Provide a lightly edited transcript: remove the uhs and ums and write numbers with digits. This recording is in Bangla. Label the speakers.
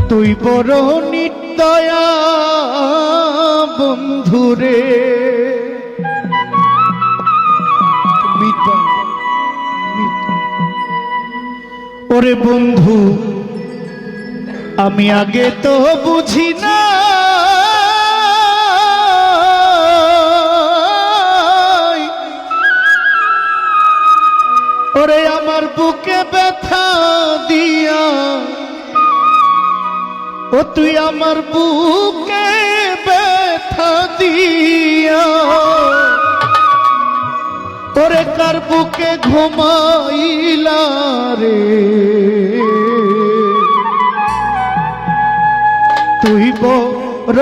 Speaker 1: তুই বড় নির্দয়া বন্ধুরে। ওরে বন্ধু আমি আগে তো বুঝি না, ওরে আমার বুকে ব্যথা দিয়া, ও তুই আমার বুকে ব্যথা দিয়া, ওরে কার বুকে ঘুমাইলা রে। তুই বড়